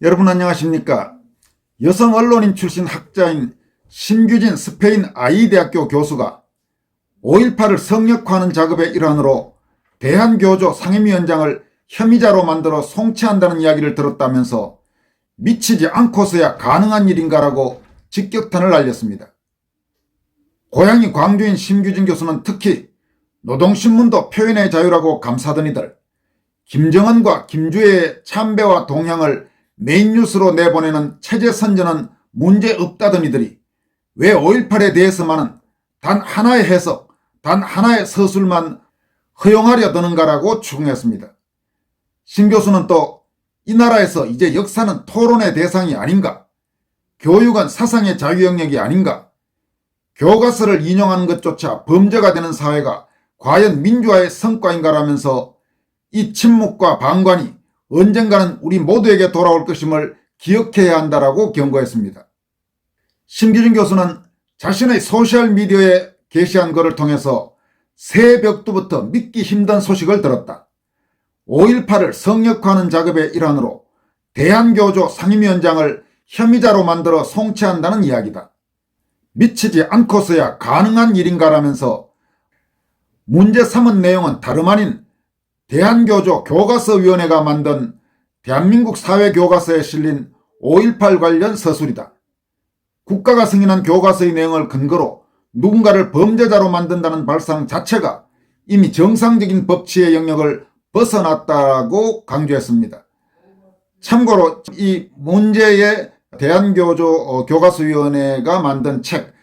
여러분 안녕하십니까? 여성 언론인 출신 학자인 신규진 스페인 아이대학교 교수가 5.18을 성역화하는 작업의 일환으로 대한교조 상임위원장을 혐의자로 만들어 송치한다는 이야기를 들었다면서 미치지 않고서야 가능한 일인가라고 직격탄을 날렸습니다. 고향이 광주인 신규진 교수는 특히 노동신문도 표현의 자유라고 감사하던 이들, 김정은과 김주애의 참배와 동향을 메인뉴스로 내보내는 체제선전은 문제없다던 이들이 왜 5.18에 대해서만은 단 하나의 해석, 단 하나의 서술만 허용하려 드는가라고 추궁했습니다. 신 교수는 또 이 나라에서 이제 역사는 토론의 대상이 아닌가, 교육은 사상의 자유 영역이 아닌가, 교과서를 인용하는 것조차 범죄가 되는 사회가 과연 민주화의 성과인가라면서 이 침묵과 방관이 언젠가는 우리 모두에게 돌아올 것임을 기억해야 한다라고 경고했습니다. 신규진 교수는 자신의 소셜미디어에 게시한 글을 통해서 새벽부터 믿기 힘든 소식을 들었다. 5.18을 성역화하는 작업의 일환으로 대한교조 상임위원장을 혐의자로 만들어 송치한다는 이야기다. 미치지 않고서야 가능한 일인가라면서 문제 삼은 내용은 다름 아닌 대한교조 교과서위원회가 만든 대한민국 사회교과서에 실린 5.18 관련 서술이다. 국가가 승인한 교과서의 내용을 근거로 누군가를 범죄자로 만든다는 발상 자체가 이미 정상적인 법치의 영역을 벗어났다고 강조했습니다. 참고로 이 문제의 대한교조 교과서위원회가 만든 책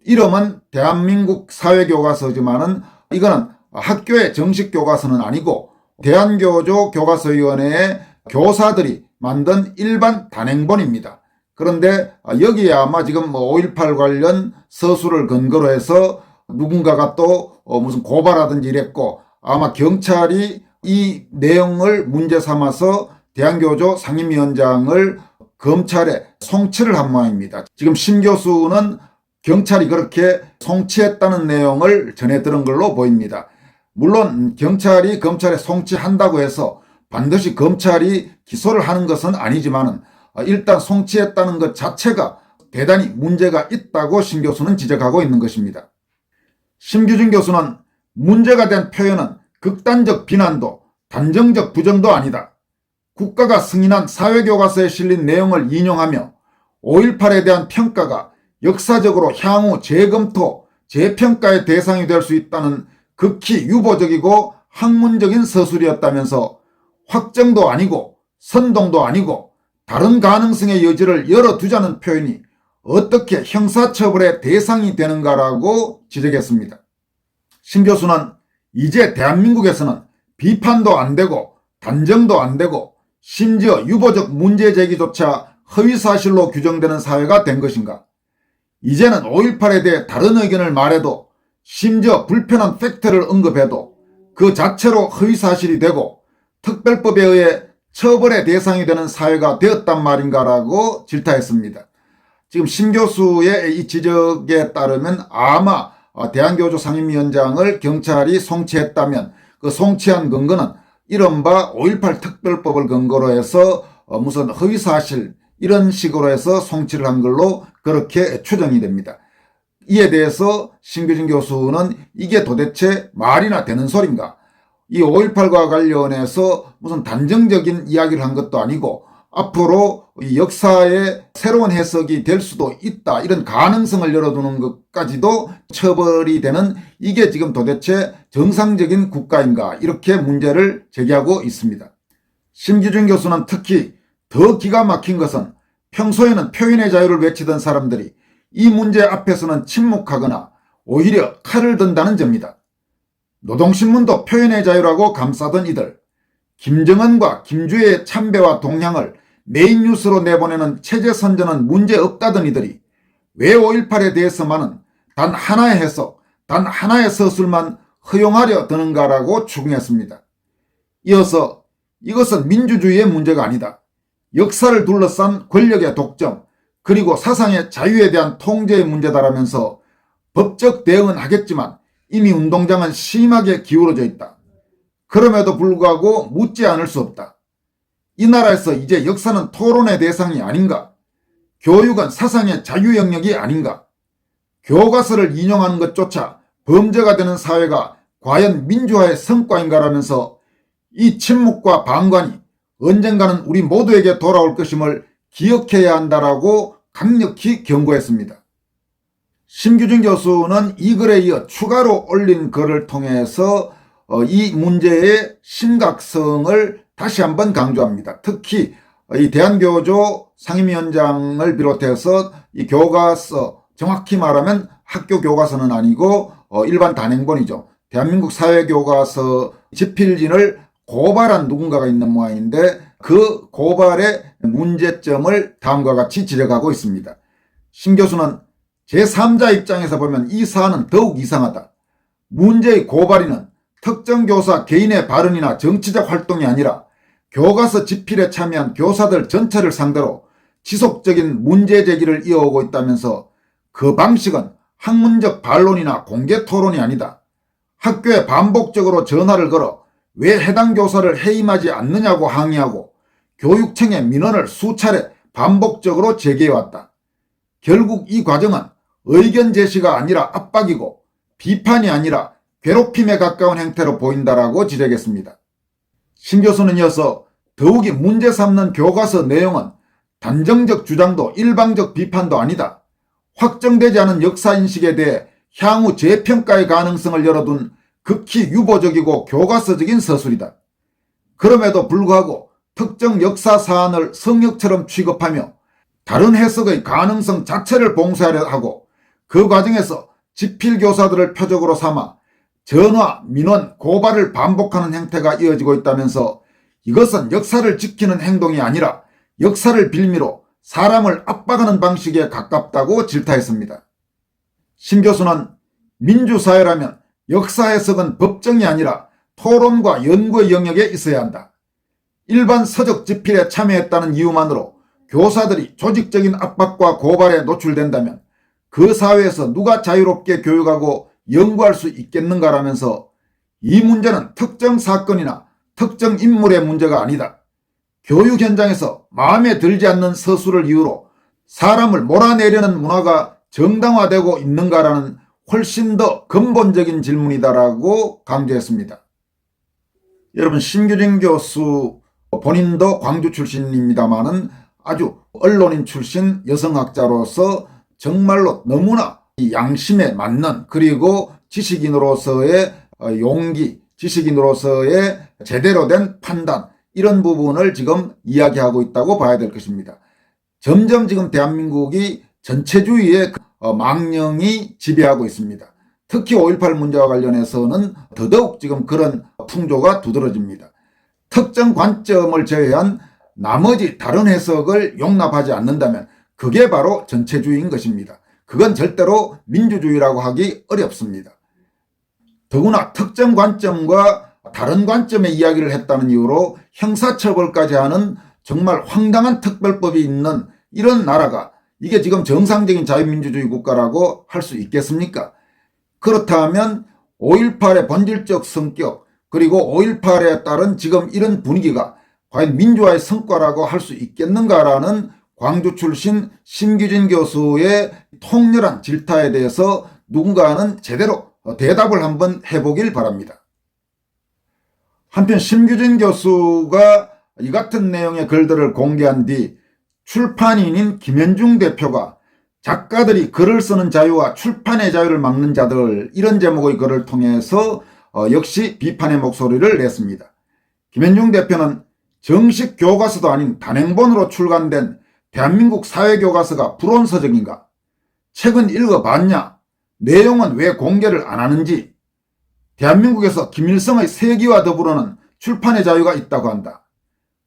이름은 대한민국 사회교과서지만은 이거는 학교의 정식 교과서는 아니고 대한교조 교과서위원회의 교사들이 만든 일반 단행본입니다. 그런데 여기에 아마 지금 5.18 관련 서술을 근거로 해서 누군가가 또 무슨 고발하든지 이랬고 아마 경찰이 이 내용을 문제 삼아서 대한교조 상임위원장을 검찰에 송치를 한 모양입니다. 지금 신 교수는 경찰이 그렇게 송치했다는 내용을 전해 들은 걸로 보입니다. 물론 경찰이 검찰에 송치한다고 해서 반드시 검찰이 기소를 하는 것은 아니지만 일단 송치했다는 것 자체가 대단히 문제가 있다고 신 교수는 지적하고 있는 것입니다. 신규진 교수는 문제가 된 표현은 극단적 비난도 단정적 부정도 아니다. 국가가 승인한 사회교과서에 실린 내용을 인용하며 5.18에 대한 평가가 역사적으로 향후 재검토, 재평가의 대상이 될 수 있다는 극히 유보적이고 학문적인 서술이었다면서 확정도 아니고 선동도 아니고 다른 가능성의 여지를 열어두자는 표현이 어떻게 형사처벌의 대상이 되는가라고 지적했습니다. 신 교수는 이제 대한민국에서는 비판도 안 되고 단정도 안 되고 심지어 유보적 문제제기조차 허위사실로 규정되는 사회가 된 것인가? 이제는 5.18에 대해 다른 의견을 말해도 심지어 불편한 팩트를 언급해도 그 자체로 허위사실이 되고 특별법에 의해 처벌의 대상이 되는 사회가 되었단 말인가라고 질타했습니다. 지금 신 교수의 이 지적에 따르면 아마 대한교조 상임위원장을 경찰이 송치했다면 그 송치한 근거는 이른바 5.18 특별법을 근거로 해서 무슨 허위사실 이런 식으로 해서 송치를 한 걸로 그렇게 추정이 됩니다. 이에 대해서 신규진 교수는 이게 도대체 말이나 되는 소린가? 이 5.18과 관련해서 무슨 단정적인 이야기를 한 것도 아니고 앞으로 역사의 새로운 해석이 될 수도 있다. 이런 가능성을 열어두는 것까지도 처벌이 되는 이게 지금 도대체 정상적인 국가인가 이렇게 문제를 제기하고 있습니다. 신규진 교수는 특히 더 기가 막힌 것은 평소에는 표현의 자유를 외치던 사람들이 이 문제 앞에서는 침묵하거나 오히려 칼을 든다는 점이다. 노동신문도 표현의 자유라고 감싸던 이들, 김정은과 김주애의 참배와 동향을 메인 뉴스로 내보내는 체제 선전은 문제없다던 이들이 왜 5.18에 대해서만은 단 하나의 해석, 단 하나의 서술만 허용하려 드는가라고 추궁했습니다. 이어서 이것은 민주주의의 문제가 아니다. 역사를 둘러싼 권력의 독점 그리고 사상의 자유에 대한 통제의 문제다라면서 법적 대응은 하겠지만 이미 운동장은 심하게 기울어져 있다. 그럼에도 불구하고 묻지 않을 수 없다. 이 나라에서 이제 역사는 토론의 대상이 아닌가? 교육은 사상의 자유 영역이 아닌가? 교과서를 인용하는 것조차 범죄가 되는 사회가 과연 민주화의 성과인가라면서 이 침묵과 방관이 언젠가는 우리 모두에게 돌아올 것임을 기억해야 한다라고 강력히 경고했습니다. 심규진 교수는 이 글에 이어 추가로 올린 글을 통해서 이 문제의 심각성을 다시 한번 강조합니다. 특히 이 대한교조 상임위원장을 비롯해서 이 교과서, 정확히 말하면 학교 교과서는 아니고 일반 단행본이죠. 대한민국 사회교과서 집필진을 고발한 누군가가 있는 모양인데 그 고발의 문제점을 다음과 같이 지적하고 있습니다. 심 교수는 제3자 입장에서 보면 이 사안은 더욱 이상하다. 문제의 고발인은 특정 교사 개인의 발언이나 정치적 활동이 아니라 교과서 집필에 참여한 교사들 전체를 상대로 지속적인 문제 제기를 이어오고 있다면서 그 방식은 학문적 반론이나 공개 토론이 아니다. 학교에 반복적으로 전화를 걸어 왜 해당 교사를 해임하지 않느냐고 항의하고 교육청에 민원을 수차례 반복적으로 제기해왔다. 결국 이 과정은 의견 제시가 아니라 압박이고 비판이 아니라 괴롭힘에 가까운 행태로 보인다라고 지적했습니다. 심 교수는 이어서 더욱이 문제 삼는 교과서 내용은 단정적 주장도 일방적 비판도 아니다. 확정되지 않은 역사인식에 대해 향후 재평가의 가능성을 열어둔 극히 유보적이고 교과서적인 서술이다. 그럼에도 불구하고 특정 역사 사안을 성역처럼 취급하며 다른 해석의 가능성 자체를 봉쇄하려 하고 그 과정에서 집필 교사들을 표적으로 삼아 전화, 민원, 고발을 반복하는 행태가 이어지고 있다면서 이것은 역사를 지키는 행동이 아니라 역사를 빌미로 사람을 압박하는 방식에 가깝다고 질타했습니다. 심 교수는 민주사회라면 역사 해석은 법정이 아니라 토론과 연구의 영역에 있어야 한다. 일반 서적 집필에 참여했다는 이유만으로 교사들이 조직적인 압박과 고발에 노출된다면 그 사회에서 누가 자유롭게 교육하고 연구할 수 있겠는가라면서 이 문제는 특정 사건이나 특정 인물의 문제가 아니다. 교육 현장에서 마음에 들지 않는 서술을 이유로 사람을 몰아내려는 문화가 정당화되고 있는가라는 훨씬 더 근본적인 질문이다라고 강조했습니다. 여러분, 심규진 교수 본인도 광주 출신입니다마는 아주 언론인 출신 여성학자로서 정말로 너무나 양심에 맞는, 그리고 지식인으로서의 용기, 지식인으로서의 제대로 된 판단, 이런 부분을 지금 이야기하고 있다고 봐야 될 것입니다. 점점 지금 대한민국이 전체주의의 망령이 지배하고 있습니다. 특히 5.18 문제와 관련해서는 더더욱 지금 그런 풍조가 두드러집니다. 특정 관점을 제외한 나머지 다른 해석을 용납하지 않는다면 그게 바로 전체주의인 것입니다. 그건 절대로 민주주의라고 하기 어렵습니다. 더구나 특정 관점과 다른 관점의 이야기를 했다는 이유로 형사처벌까지 하는 정말 황당한 특별법이 있는 이런 나라가 이게 지금 정상적인 자유민주주의 국가라고 할 수 있겠습니까? 그렇다면 5.18의 본질적 성격, 그리고 5.18에 따른 지금 이런 분위기가 과연 민주화의 성과라고 할 수 있겠는가라는 광주 출신 심규진 교수의 통렬한 질타에 대해서 누군가는 제대로 대답을 한번 해보길 바랍니다. 한편 심규진 교수가 이 같은 내용의 글들을 공개한 뒤 출판인인 김현중 대표가 작가들이 글을 쓰는 자유와 출판의 자유를 막는 자들, 이런 제목의 글을 통해서 역시 비판의 목소리를 냈습니다. 김현중 대표는 정식 교과서도 아닌 단행본으로 출간된 대한민국 사회교과서가 불온서적인가? 책은 읽어봤냐? 내용은 왜 공개를 안 하는지? 대한민국에서 김일성의 세기와 더불어는 출판의 자유가 있다고 한다.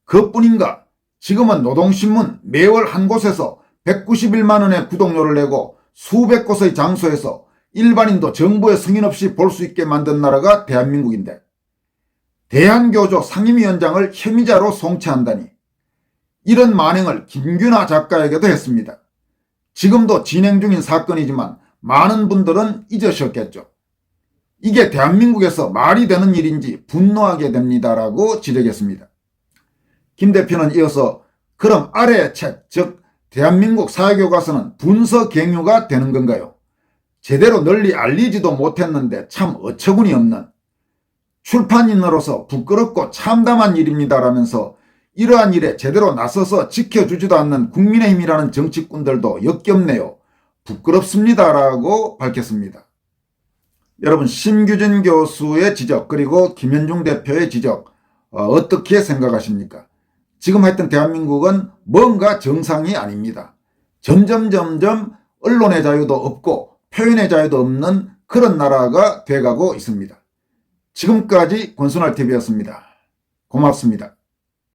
그뿐인가? 지금은 노동신문 매월 한 곳에서 191만 원의 구독료를 내고 수백 곳의 장소에서 일반인도 정부의 승인 없이 볼 수 있게 만든 나라가 대한민국인데 대한교조 상임위원장을 혐의자로 송치한다니, 이런 만행을 김규나 작가에게도 했습니다. 지금도 진행 중인 사건이지만 많은 분들은 잊으셨겠죠. 이게 대한민국에서 말이 되는 일인지 분노하게 됩니다라고 지적했습니다. 김 대표는 이어서 그럼 아래 책, 즉 대한민국 사회교과서는 분서 갱유가 되는 건가요? 제대로 널리 알리지도 못했는데 참 어처구니 없는, 출판인으로서 부끄럽고 참담한 일입니다라면서 이러한 일에 제대로 나서서 지켜주지도 않는 국민의힘이라는 정치꾼들도 역겹네요. 부끄럽습니다라고 밝혔습니다. 여러분, 심규진 교수의 지적 그리고 김현중 대표의 지적 어떻게 생각하십니까? 지금 하여튼 대한민국은 뭔가 정상이 아닙니다. 점점 언론의 자유도 없고 표현의 자유도 없는 그런 나라가 돼가고 있습니다. 지금까지 권순할TV였습니다. 고맙습니다.